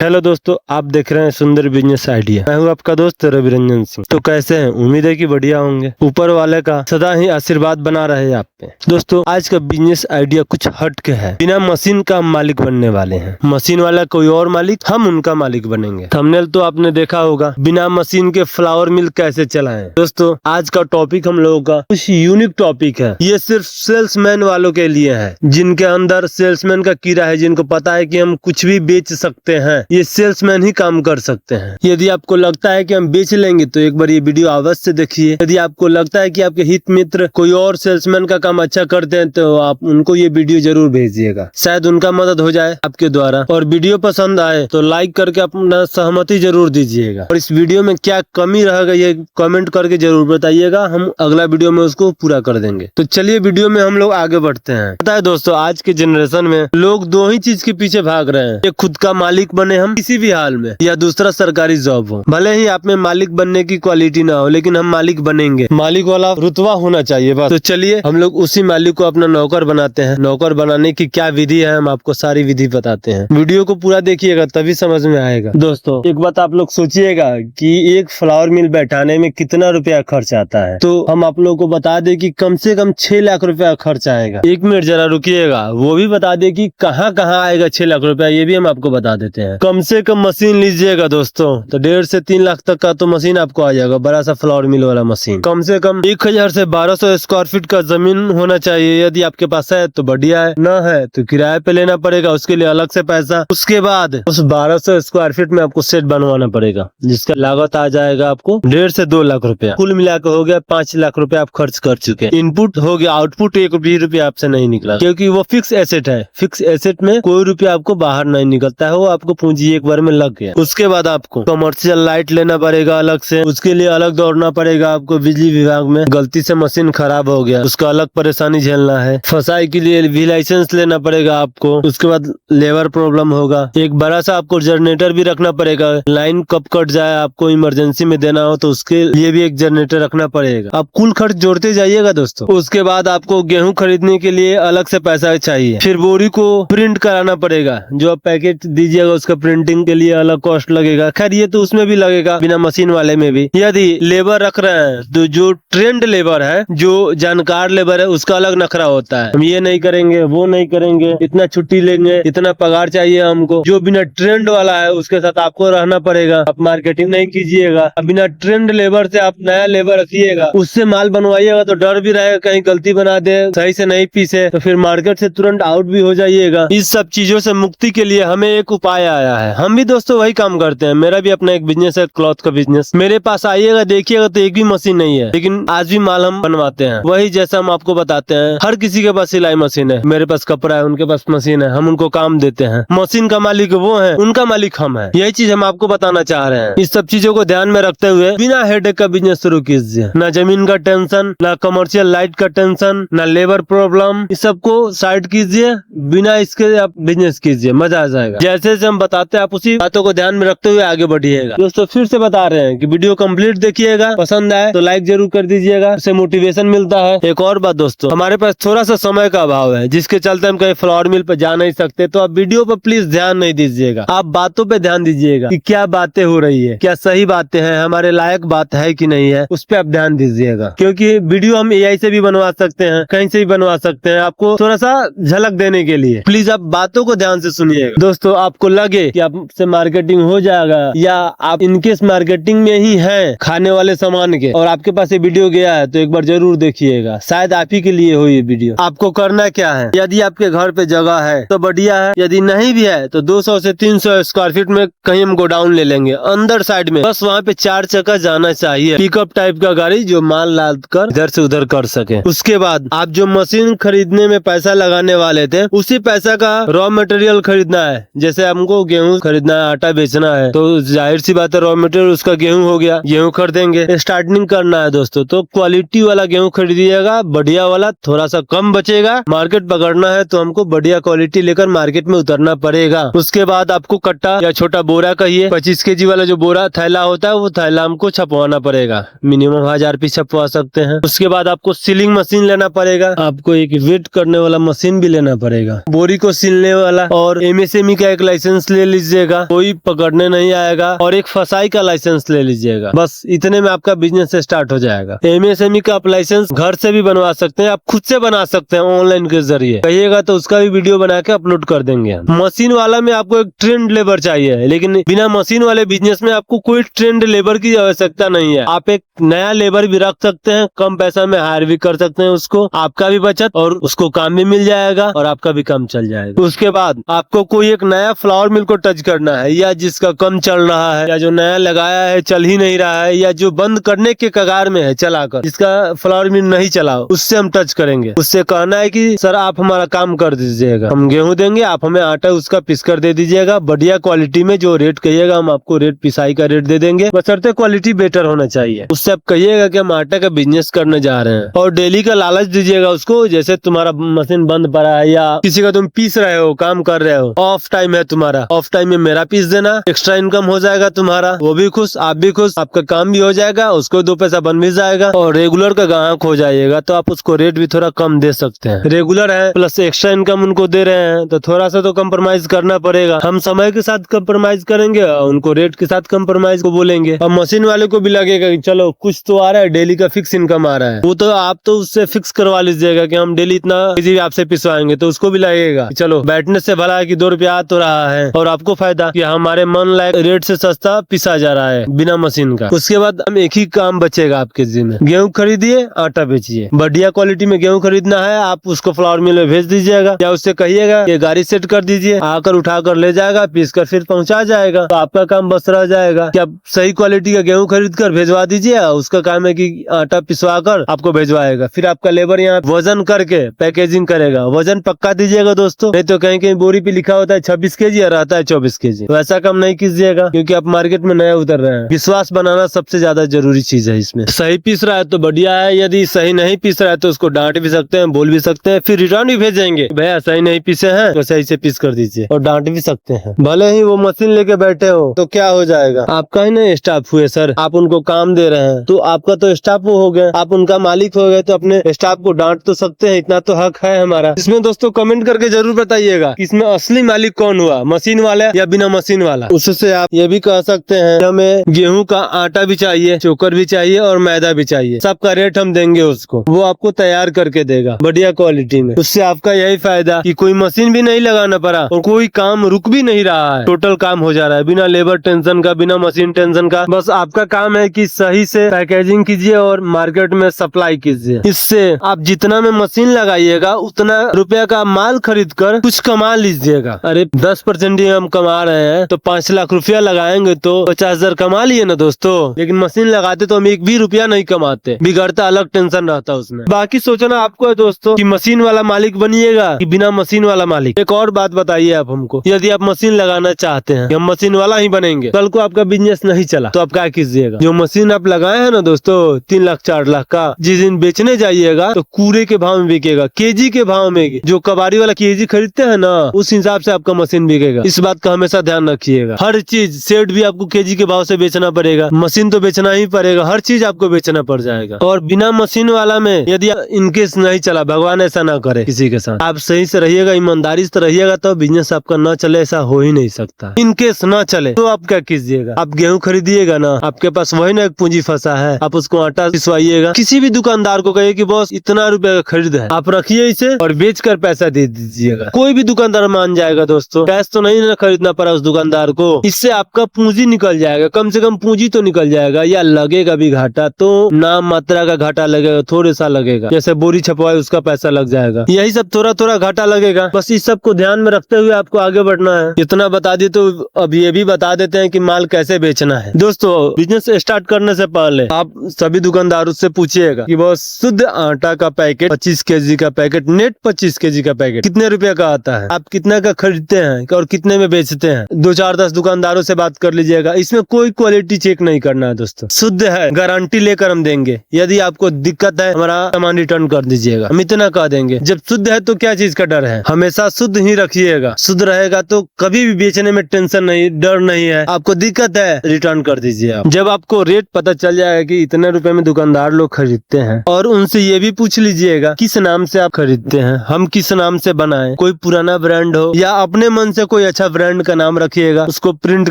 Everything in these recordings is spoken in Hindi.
हेलो दोस्तों, आप देख रहे हैं सुंदर बिजनेस आइडिया। मैं हूं आपका दोस्त रवि रंजन सिंह। तो कैसे हैं? उम्मीद है कि बढ़िया होंगे। ऊपर वाले का सदा ही आशीर्वाद बना रहे आप पे। दोस्तों, आज का बिजनेस आइडिया कुछ हट के है। बिना मशीन का हम मालिक बनने वाले हैं। मशीन वाला कोई और मालिक, हम उनका मालिक बनेंगे। थंबनेल तो आपने देखा होगा, बिना मशीन के फ्लावर मिल कैसे चलाएं। दोस्तों, आज का टॉपिक हम लोगों का कुछ यूनिक टॉपिक है। ये सिर्फ सेल्समैन वालों के लिए है, जिनके अंदर सेल्समैन का कीड़ा है, जिनको पता है कि हम कुछ भी बेच सकते हैं। ये सेल्समैन ही काम कर सकते हैं। यदि आपको लगता है कि हम बेच लेंगे तो एक बार ये वीडियो अवश्य देखिए। यदि आपको लगता है कि आपके हित मित्र कोई और सेल्समैन का काम अच्छा करते हैं तो आप उनको ये वीडियो जरूर भेजिएगा, शायद उनका मदद हो जाए आपके द्वारा। और वीडियो पसंद आए तो लाइक करके अपना सहमति जरूर दीजिएगा। और इस वीडियो में क्या कमी रह गई है कमेंट करके जरूर बताइएगा, हम अगला वीडियो में उसको पूरा कर देंगे। तो चलिए वीडियो में हम लोग आगे बढ़ते हैं। पता है दोस्तों, आज के जनरेशन में लोग दो ही चीज के पीछे भाग रहे हैं। एक, खुद का मालिक बने हम किसी भी हाल में, या दूसरा सरकारी जॉब हो। भले ही आप में मालिक बनने की क्वालिटी ना हो, लेकिन हम मालिक बनेंगे। मालिक वाला रुतबा होना चाहिए बस। तो चलिए हम लोग उसी मालिक को अपना नौकर बनाते हैं। नौकर बनाने की क्या विधि है, हम आपको सारी विधि बताते हैं। वीडियो को पूरा देखिएगा तभी समझ में आएगा। दोस्तों, एक बात आप लोग सोचिएगा कि एक फ्लावर मिल बैठाने में कितना रुपया खर्च आता है। तो हम आप लोगों को बता दें कि कम से कम 6 लाख रुपया खर्च आएगा। 1 मिनट जरा रुकिएगा, वो भी बता दें कि कहाँ कहाँ आएगा 6 लाख रुपया, ये भी हम आपको बता देते हैं। कम से कम मशीन लीजिएगा दोस्तों तो 1.5 से 3 लाख तक का तो मशीन आपको आ जाएगा। बड़ा सा फ्लावर मिल वाला मशीन। कम से कम 1000 से 1200 स्क्वायर फीट का जमीन होना चाहिए। यदि आपके पास है तो बढ़िया है, न है तो किराए पे लेना पड़ेगा, उसके लिए अलग से पैसा। उसके बाद उस 1200 स्क्वायर फीट में आपको सेट बनवाना पड़ेगा, जिसका लागत आ जाएगा आपको 1.5 से 2 लाख रुपया। कुल मिलाकर हो गया 5 लाख रुपया आप खर्च कर चुके हैं। इनपुट हो गया, आउटपुट 1 भी रुपया आपसे नहीं निकला, क्योंकि वो फिक्स एसेट है। फिक्स एसेट में कोई रुपया आपको बाहर नहीं निकलता है, वो आपको पूंजी एक बार में लग गया। उसके बाद आपको कमर्शियल लाइट लेना पड़ेगा अलग से, उसके लिए अलग दौड़ना पड़ेगा आपको बिजली विभाग में। गलती से मशीन खराब हो गया, उसका अलग परेशानी झेलना है। फसाई के लिए भी लाइसेंस लेना पड़ेगा आपको। उसके बाद लेबर प्रॉब्लम होगा। एक बड़ा सा आपको जनरेटर भी रखना पड़ेगा, लाइन कब कट जाए आपको इमरजेंसी में देना हो तो उसके लिए भी एक जनरेटर रखना पड़ेगा। आप कुल खर्च जोड़ते जाइएगा दोस्तों। उसके बाद आपको गेहूं खरीदने के लिए अलग से पैसा चाहिए। फिर बोरी को प्रिंट कराना पड़ेगा, जो आप पैकेट दीजिएगा उसका प्रिंटिंग के लिए अलग कॉस्ट लगेगा। खैर ये तो उसमें भी लगेगा, बिना मशीन वाले में भी। यदि लेबर रख रहे हैं तो जो ट्रेंड लेबर है, जो जानकार लेबर है, उसका अलग नखरा होता है। हम ये नहीं करेंगे, वो नहीं करेंगे, इतना छुट्टी लेंगे, इतना पगार चाहिए हमको। जो बिना ट्रेंड वाला है उसके साथ आपको रहना पड़ेगा। आप मार्केटिंग नहीं कीजिएगा। बिना ट्रेंड लेबर से आप नया लेबर रखिएगा, उससे माल बनवाइएगा तो डर भी रहेगा कहीं गलती बना दे, सही से नहीं पीसे तो फिर मार्केट से तुरंत आउट भी हो जाइएगा। इस सब चीजों से मुक्ति के लिए हमें एक उपाय आया है। हम भी दोस्तों वही काम करते हैं। मेरा भी अपना एक बिजनेस है, क्लॉथ का बिजनेस। मेरे पास आइएगा देखिएगा तो एक भी मशीन नहीं है, लेकिन आज भी माल हम बनवाते हैं वही जैसा हम आपको बताते हैं। हर किसी के पास सिलाई मशीन है, मेरे पास कपड़ा है, उनके पास मशीन है, हम उनको काम देते हैं। मशीन का मालिक वो है, उनका मालिक हम है। यही चीज हम आपको बताना चाह रहे हैं। इस सब चीजों को ध्यान में रखते हुए बिना हेडेक का बिजनेस शुरू कीजिए। ना जमीन का टेंशन, ना कमर्शियल लाइट का टेंशन, ना लेबर प्रॉब्लम, इस सबको साइड कीजिए। बिना इसके आप बिजनेस कीजिए, मजा आ जाएगा। जैसे जैसे हम बताते हैं आप उसी बातों को ध्यान में रखते हुए आगे बढ़िएगा। दोस्तों फिर से बता रहे हैं कि वीडियो कंप्लीट देखिएगा, पसंद आए तो लाइक जरूर कर दीजिएगा, उससे मोटिवेशन मिलता है। एक और बात दोस्तों, हमारे पास थोड़ा सा समय का अभाव है, जिसके चलते हम कहीं फ्लावर मिल पे जा नहीं सकते। तो आप वीडियो पर प्लीज ध्यान नहीं दीजिएगा, आप बातों पे ध्यान दीजिएगा कि क्या बातें हो रही है, क्या सही बातें हैं, हमारे लायक बात है कि नहीं है, उस पर आप ध्यान दीजिएगा। क्योंकि वीडियो हम AI से भी बनवा सकते हैं, कहीं से भी बनवा सकते हैं, आपको थोड़ा सा झलक देने के लिए। प्लीज आप बातों को ध्यान से सुनिएगा। दोस्तों, आपको लगे कि आपसे मार्केटिंग हो जाएगा, या आप इनकेस मार्केटिंग में ही हैं खाने वाले सामान के, और आपके पास ये वीडियो गया है तो एक बार जरूर देखिएगा, शायद आप ही के लिए हो ये वीडियो। आपको करना क्या है, यदि आपके घर पे जगह है तो बढ़िया है, यदि नहीं भी है तो 200 से 300 स्क्वायर फीट में कहीं हम गोडाउन ले लेंगे अंदर साइड में। बस वहाँ पे 4 चक्का जाना चाहिए, पिकअप टाइप का गाड़ी जो माल लाद कर इधर से उधर कर सके। उसके बाद आप जो मशीन खरीदने में पैसा लगाने वाले थे, उसी पैसा का रॉ मटेरियल खरीदना है। जैसे हमको गेहूं खरीदना है, आटा बेचना है, तो जाहिर सी बात है रॉ मटेरियल उसका गेहूं हो गया, गेहूं खरीदेंगे। स्टार्टिंग करना है दोस्तों तो क्वालिटी वाला गेहूं खरीदिएगा, बढ़िया वाला। थोड़ा सा कम बचेगा, मार्केट पकड़ना है तो हमको बढ़िया क्वालिटी लेकर मार्केट में उतरना पड़ेगा। उसके बाद आपको कट्टा या छोटा बोरा कहिए, 25 kg वाला जो बोरा थैला होता है, वो थैला हमको छपवाना पड़ेगा। मिनिमम 1000 पीस छपवा सकते हैं। उसके बाद आपको सीलिंग मशीन लेना पड़ेगा, आपको एक वेट करने वाला मशीन भी लेना पड़ेगा, बोरी को सिलने वाला, और MSME का एक लाइसेंस ले लीजिएगा, कोई पकड़ने नहीं आएगा, और एक फसाई का लाइसेंस ले लीजिएगा। बस इतने में आपका बिजनेस स्टार्ट हो जाएगा। एमएसएमई का आप लाइसेंस घर से भी बनवा सकते हैं, आप खुद से बना सकते हैं ऑनलाइन के जरिए। कहिएगा तो उसका भी वीडियो बना के अपलोड कर देंगे हम। मशीन वाला में आपको एक ट्रेंड लेबर चाहिए, लेकिन बिना मशीन वाले बिजनेस में आपको कोई ट्रेंड लेबर की आवश्यकता नहीं है। आप एक नया लेबर भी रख सकते हैं, कम पैसा में हायर भी कर सकते हैं उसको, आपका भी बचत और उसको काम भी मिल जाएगा और आपका भी काम चल जाएगा। उसके बाद आपको कोई एक नया फ्लावर मिल को टच करना है, या जिसका कम चल रहा है, या जो नया लगाया है चल ही नहीं रहा है, या जो बंद करने के कगार में है चलाकर, जिसका फ्लावर मिल नहीं चलाओ, उससे हम टच करेंगे। उससे कहना है कि सर आप हमारा काम कर दीजिएगा, हम गेहूं देंगे, आप हमें आटा उसका पिस कर दे दीजिएगा, बढ़िया क्वालिटी में जो रेट कहिएगा हम आपको रेट पिसाई का रेट दे देंगे, बशर्ते क्वालिटी बेटर होना चाहिए। उससे आप कहिएगा कि हम आटा का बिजनेस करने जा रहे हैं, और डेली का लालच दीजिएगा उसको। जैसे तुम्हारा मशीन बंद पड़ा है या किसी का तुम पीस रहे हो, काम कर रहे हो, ऑफ टाइम है तुम्हारा, ऑफ टाइम में मेरा पीस देना, एक्स्ट्रा इनकम हो जाएगा तुम्हारा, वो भी खुश, आप भी खुश, आपका काम भी हो जाएगा, उसको 2 पैसा बन भी जाएगा, और रेगुलर का ग्राहक हो जाइएगा तो आप उसको रेट भी थोड़ा कम दे सकते हैं। रेगुलर है प्लस एक्स्ट्रा इनकम उनको दे रहे हैं तो थोड़ा सा तो कम्प्रोमाइज करना पड़ेगा। हम समय के साथ कम्प्रोमाइज करेंगे और उनको रेट के साथ कम्प्रोमाइज को बोलेंगे। और मशीन वाले को भी लगेगा कि चलो कुछ तो आ रहा है, डेली का फिक्स इनकम आ रहा है, वो तो आप तो उससे फिक्स करवा लीजिएगा कि हम डेली इतना केजी आपसे पिसवाएंगे, तो उसको भी लगेगा कि चलो बैठने से भला है कि 2 रुपया आ तो रहा है, और आपको फायदा कि हमारे मन लायक रेट से सस्ता पिसा जा रहा है बिना मशीन का। उसके बाद हम एक ही काम बचेगा आपके जिम्मे, गेहूं खरीदिए, आटा बेचिए। बढ़िया क्वालिटी में गेहूं खरीदना है, आप उसको फ्लावर मिल में भेज दीजिएगा, या उससे कहिएगा ये गाड़ी सेट कर दीजिए, आकर उठाकर ले जाएगा, पीस कर फिर पहुंचा जाएगा, तो आपका काम बस रह जाएगा कि आप सही क्वालिटी का गेहूं खरीद कर भेजवा दीजिए। उसका काम है कि आटा पिसवा कर आपको भेजवाएगा, फिर आपका लेबर यहाँ वजन करके पैकेजिंग करेगा। वजन पक्का दीजिएगा दोस्तों, नहीं तो कहीं कहीं बोरी पे लिखा होता है 26 केजी और रहता है 24 केजी। वैसा काम नहीं कीजिएगा, क्योंकि आप मार्केट में नया उतर रहे हैं। विश्वास बनाना सबसे ज्यादा जरूरी चीज है इसमें। सही पीस रहा है तो बढ़िया है, यदि सही नहीं पीस रहा है तो उसको डांट भी सकते हैं, बोल भी सकते हैं, फिर रिटर्न भी भेजेंगे, भैया सही नहीं पीसे हैं तो सही से पीस कर दीजिए, और डांट भी सकते हैं। भले ही वो मशीन लेके बैठे हो तो क्या हो जाएगा, आपका ही नहीं स्टाफ हुए सर, आप उनको काम दे रहे हैं तो आपका तो स्टाफ वो हो गए, आप उनका मालिक हो गए, तो अपने स्टाफ को डांट तो सकते हैं, इतना तो हक है हमारा। इसमें दोस्तों कमेंट करके जरूर बताइएगा कि इसमें असली मालिक कौन हुआ, मशीन वाला या बिना मशीन वाला। उससे आप ये भी कह सकते हैं हमें गेहूं का आटा भी चाहिए, चोकर भी चाहिए और मैदा भी चाहिए, सबका रेट हम देंगे उसको, वो आपको तैयार करके देगा बढ़िया क्वालिटी में। उससे आपका यही फायदा कि कोई मशीन भी नहीं लगाना पड़ा और कोई काम रुक भी नहीं रहा है, टोटल काम हो जा रहा है बिना लेबर टेंशन का, बिना मशीन टेंशन का। बस आपका काम है कि सही से पैकेजिंग कीजिए और मार्केट में सप्लाई कीजिए। इससे आप जितना में मशीन लगाइएगा उतना रुपया का माल खरीद कर कुछ कमा लीजिएगा। अरे 10% ही हम कमा रहे हैं तो 5 लाख रुपया लगाएंगे तो 50,000 कमा लिए ना दोस्तों। लेकिन मशीन लगाते तो हम 1 भी रुपया नहीं कमाते, बिगड़ता अलग टेंशन रहता उसमें। बाकी सोचना आपको है दोस्तों कि मशीन वाला मालिक बनिएगा कि बिना मशीन वाला मालिक। एक और बात बताइए आप हमको, यदि आप मशीन लगाना चाहते हैं, हम मशीन वाला ही बनेंगे, कल को आपका बिजनेस नहीं चला तो आप क्या कीजिएगा। जो मशीन आप लगाए हैं ना दोस्तों 3 लाख 4 लाख का, जिस दिन बेचने जाइएगा तो कूड़े के भाव में बिकेगा, केजी के भाव में। जो कबाड़ी वाला केजी खरीदते हैं ना उस हिसाब से आपका मशीन बिकेगा। इस बात का हमेशा ध्यान रखिएगा। हर चीज सेट भी आपको केजी के भाव से बेचना पड़ेगा, मशीन तो बेचना ही पड़ेगा, हर चीज आपको बेचना पड़ जाएगा। और बिना मशीन वाला में यदि इनकेस नहीं चला, भगवान ऐसा ना करे किसी के साथ, आप सही से रहिएगा, ईमानदारी से रहिएगा तो बिजनेस आपका न चले, ऐसा हो ही नहीं सकता। इनकेस ना चले तो आप क्या कीजिएगा, आप गेहूं खरीदिएगा ना, आपके पास वही ना एक पूंजी फंसा है, आप उसको आटा पिसवाइएगा। किसी भी दुकानदार को कहिए कि बॉस इतना रुपए का खरीद है, आप रखिए इसे और बेच कर पैसा दे दीजिएगा। कोई भी दुकानदार मान जाएगा दोस्तों, कैश तो नहीं ना खरीदना पड़ा उस दुकानदार को। इससे आपका पूंजी निकल जाएगा, कम से कम पूंजी तो निकल जाएगा। या लगेगा भी घाटा तो नाम मात्रा का घाटा लगेगा, थोड़े सा लगेगा, जैसे बोरी छपवाए उसका पैसा लग जाएगा, यही सब थोड़ा थोड़ा घाटा लगेगा। बस इस सब को ध्यान में रखते हुए आपको आगे बढ़ना है। इतना बता दिए तो अब ये भी बता देते हैं कि माल कैसे बेचना है। दोस्तों बिजनेस स्टार्ट करने से पहले आप सभी दुकानदारों से पूछिएगा कि बॉस शुद्ध आटा का पैकेट 25 केजी का पैकेट, नेट 25 केजी का पैकेट कितने रुपए का आता है, आप कितना का खरीदते हैं और कितने में बेचते हैं। 2-4-10 दुकानदारों से बात कर लीजिएगा। इसमें कोई क्वालिटी चेक नहीं करना है दोस्तों, शुद्ध है, गारंटी लेकर हम देंगे। यदि आपको दिक्कत है हमारा सामान रिटर्न कर दीजिएगा, हम इतना कह देंगे। जब शुद्ध है तो क्या चीज का डर है, हमेशा शुद्ध ही रखिएगा। शुद्ध रहेगा तो कभी भी बेचने में टेंशन नहीं, डर नहीं है। आपको दिक्कत है रिटर्न कर दीजिए आप। जब आपको रेट पता चल जाएगा कि इतने रुपए में दुकानदार लोग खरीदते हैं, और उनसे ये भी पूछ लीजिएगा किस नाम से आप खरीदते हैं, हम किस नाम से बनाएं। कोई पुराना ब्रांड हो या अपने मन से कोई अच्छा ब्रांड का नाम रखिएगा, उसको प्रिंट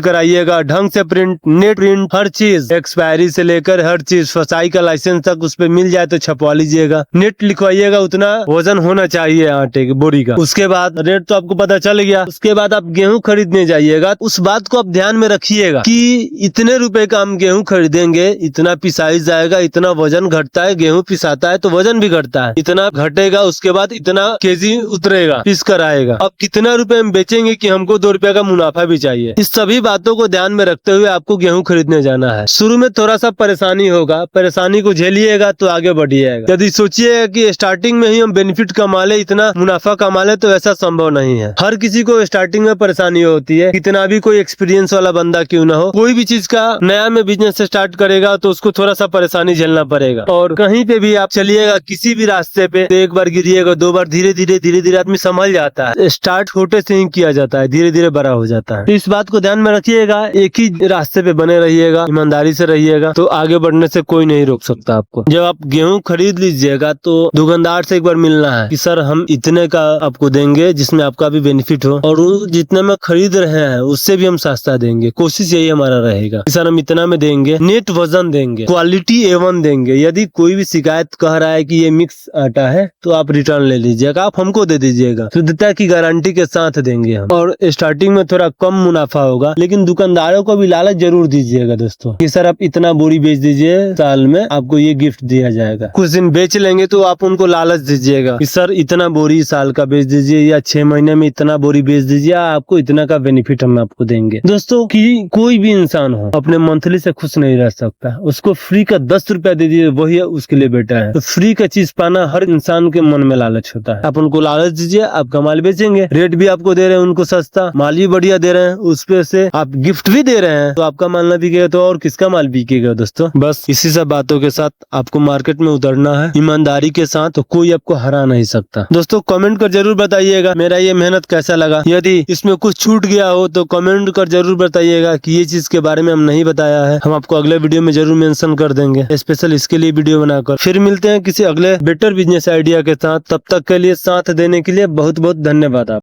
कराइएगा ढंग से, प्रिंट, नेट प्रिंट, हर चीज, एक्सपायरी से लेकर हर चीज, फसाई का लाइसेंस तक उस पे मिल जाए तो छपवा लीजिएगा। नेट लिखवाइएगा, उतना वजन होना चाहिए आटे की बोरी का। उसके बाद रेट तो आपको पता चल गया। उसके बाद आप गेहूं खरीदने जाइएगा, उस बात को आप ध्यान में रखिएगा कि इतने रुपए का हम गेहूं खरीदेंगे, इतना पिसाई जाएगा, इतना वजन घटता है, गेहूं पिसाता है तो वजन भी घटता है, इतना घटेगा, उसके बाद इतना केजी उतरेगा, पिस कर आएगा। अब कितना रुपए में बेचेंगे कि हमको 2 रुपए का मुनाफा भी चाहिए। इस सभी बातों को ध्यान में रखते हुए आपको गेहूं खरीदने जाना है। शुरू में थोड़ा सा परेशानी होगा, परेशानी को झेलिएगा तो आगे बढ़िएगा। यदि सोचिएगा कि स्टार्टिंग में ही हम बेनिफिट कमा ले, इतना मुनाफा कमा ले, तो ऐसा संभव नहीं है। हर किसी को स्टार्टिंग में परेशानी होती है, कितना भी कोई एक्सपीरियंस वाला बंदा क्यों ना हो। कोई भी चीज का नया में बिजनेस स्टार्ट करेगा तो उसको थोड़ा सा परेशानी झेलना पड़ेगा। और कहीं पे भी आप चलिएगा, किसी भी रास्ते पे, तो एक बार गिरिएगा, 2 बार, धीरे धीरे आदमी संभल जाता है। स्टार्ट छोटे से ही किया जाता है, धीरे धीरे बड़ा हो जाता है। तो इस बात को ध्यान में रखिएगा, एक ही रास्ते पे बने रहिएगा, ईमानदारी से रहिएगा, तो आगे बढ़ने से कोई नहीं रोक सकता आपको। जब आप गेहूं खरीद लीजिएगा तो दुकानदार से एक बार मिलना है कि सर हम इतने का आपको देंगे जिसमें आपका भी बेनिफिट हो, और जितने में खरीद रहे हैं उससे भी हम सस्ता देंगे। कोशिश यही हमारा रहेगा कि सर हम इतना में देंगे, नेट वजन देंगे, क्वालिटी A1 देंगे। यदि कोई भी शिकायत कह रहा है कि ये मिक्स आटा है तो आप रिटर्न ले लीजिएगा, आप हमको दे दीजिएगा, शुद्धता की गारंटी के साथ देंगे हम। और स्टार्टिंग में थोड़ा कम मुनाफा होगा, लेकिन दुकानदारों को भी लालच जरूर दीजिएगा दोस्तों कि सर आप इतना बोरी बेच दीजिए, साल में आपको ये गिफ्ट दिया जाएगा। कुछ दिन बेच लेंगे तो आप उनको लालच दीजिएगा कि सर इतना बोरी साल का बेच दीजिए, या 6 महीने में इतना बोरी बेच दीजिए, आपको इतना का बेनिफिट हम आपको देंगे। दोस्तों कि कोई भी इंसान हो अपने मंथली से खुश नहीं रह सकता, उसको फ्री का 10 रुपया दे दीजिए, वही उसके लिए बेटा है। तो फ्री का चीज पाना हर इंसान के मन में लालच होता है। आप उनको लालच दीजिए, आपका माल बेचेंगे, रेट भी आपको दे रहे हैं उनको सस्ता, माल भी बढ़िया दे रहे हैं, उस पे से आप गिफ्ट भी दे रहे हैं, तो आपका माल ना बिकेगा तो और किसका माल बिकेगा दोस्तों। बस इसी सब बातों के साथ आपको मार्केट में उतरना है ईमानदारी के साथ, तो कोई आपको हरा नहीं सकता। दोस्तों कमेंट कर जरूर बताइएगा मेरा ये मेहनत कैसा लगा। यदि इसमें कुछ छूट गया हो तो कमेंट कर जरूर बताइएगा कि ये चीज के बारे में हम नहीं बताया है, हम आपको अगले वीडियो में जरूर मेंशन कर देंगे, स्पेशल इसके लिए वीडियो बनाकर। फिर मिलते हैं किसी अगले बेटर बिजनेस आइडिया के साथ, तब तक के लिए साथ देने के लिए बहुत बहुत धन्यवाद आप।